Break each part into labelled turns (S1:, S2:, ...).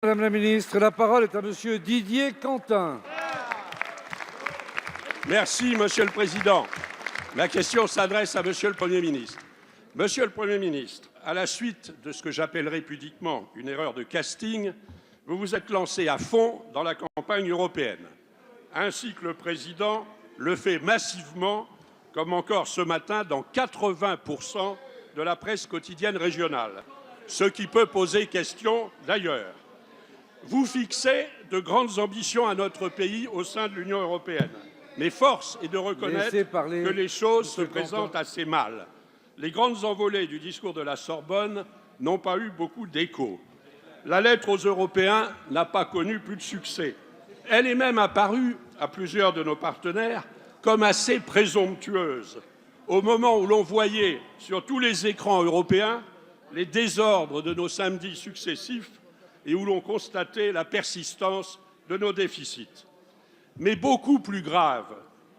S1: Madame la ministre, la parole est à Monsieur Didier Quentin.
S2: Merci, Monsieur le Président. Ma question s'adresse à Monsieur le Premier ministre. Monsieur le Premier ministre, à la suite de ce que j'appellerai pudiquement une erreur de casting, vous vous êtes lancé à fond dans la campagne européenne, ainsi que le Président le fait massivement, comme encore ce matin, dans 80% de la presse quotidienne régionale, ce qui peut poser question d'ailleurs. Vous fixez de grandes ambitions à notre pays au sein de l'Union européenne. Mais force est de reconnaître que les choses se présentent assez mal. Les grandes envolées du discours de la Sorbonne n'ont pas eu beaucoup d'écho. La lettre aux Européens n'a pas connu plus de succès. Elle est même apparue à plusieurs de nos partenaires comme assez présomptueuse, au moment où l'on voyait sur tous les écrans européens les désordres de nos samedis successifs et où l'on constatait la persistance de nos déficits. Mais beaucoup plus grave,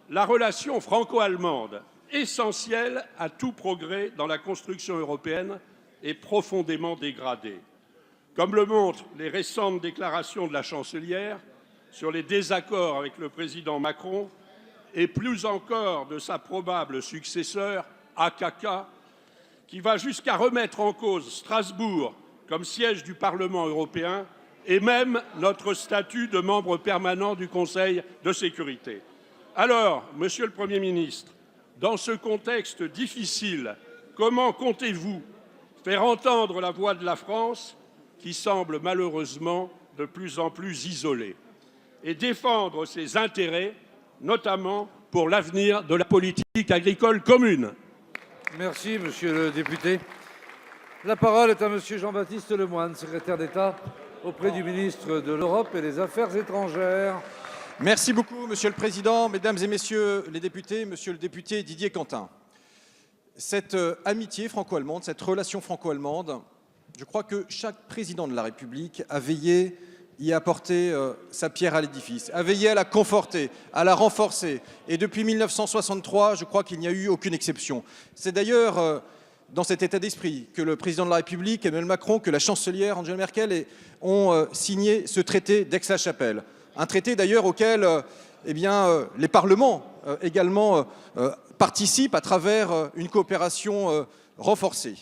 S2: la relation franco-allemande, essentielle à tout progrès dans la construction européenne, est profondément dégradée. Comme le montrent les récentes déclarations de la chancelière sur les désaccords avec le président Macron et plus encore de sa probable successeur, AKK, qui va jusqu'à remettre en cause Strasbourg comme siège du Parlement européen et même notre statut de membre permanent du Conseil de sécurité. Alors, Monsieur le Premier ministre, dans ce contexte difficile, comment comptez-vous faire entendre la voix de la France, qui semble malheureusement de plus en plus isolée, et défendre ses intérêts, notamment pour l'avenir de la politique agricole commune?
S1: Merci, Monsieur le député. La parole est à Monsieur Jean-Baptiste Lemoyne, secrétaire d'État auprès du ministre de l'Europe et des Affaires étrangères.
S3: Merci beaucoup, Monsieur le Président, Mesdames et Messieurs les députés, Monsieur le député Didier Quentin. Cette amitié franco-allemande, cette relation franco-allemande, je crois que chaque président de la République a veillé y apporter sa pierre à l'édifice, a veillé à la conforter, à la renforcer. Et depuis 1963, je crois qu'il n'y a eu aucune exception. C'est d'ailleurs dans cet état d'esprit que le président de la République, Emmanuel Macron, que la chancelière Angela Merkel ont signé ce traité d'Aix-la-Chapelle. Un traité d'ailleurs auquel les parlements également participent à travers une coopération renforcée.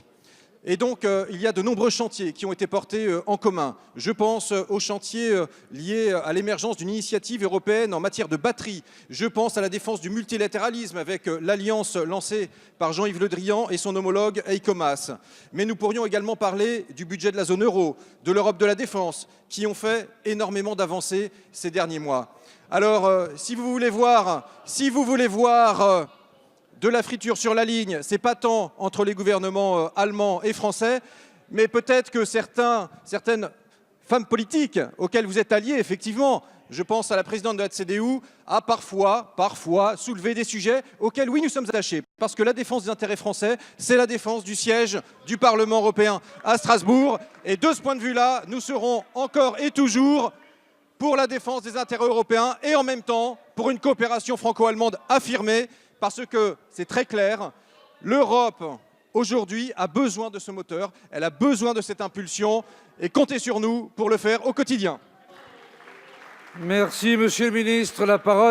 S3: Et donc, il y a de nombreux chantiers qui ont été portés en commun. Je pense aux chantiers liés à l'émergence d'une initiative européenne en matière de batterie. Je pense à la défense du multilatéralisme avec l'alliance lancée par Jean-Yves Le Drian et son homologue EICOMAS. Mais nous pourrions également parler du budget de la zone euro, de l'Europe de la défense, qui ont fait énormément d'avancées ces derniers mois. Alors, si vous voulez voir de la friture sur la ligne, c'est pas tant entre les gouvernements allemands et français, mais peut-être que certaines femmes politiques auxquelles vous êtes alliés, effectivement, je pense à la présidente de la CDU, a parfois soulevé des sujets auxquels, oui, nous sommes attachés. Parce que la défense des intérêts français, c'est la défense du siège du Parlement européen à Strasbourg. Et de ce point de vue-là, nous serons encore et toujours pour la défense des intérêts européens et en même temps pour une coopération franco-allemande affirmée. Parce que c'est très clair, l'Europe aujourd'hui a besoin de ce moteur, elle a besoin de cette impulsion et comptez sur nous pour le faire au quotidien.
S1: Merci, Monsieur le ministre. La parole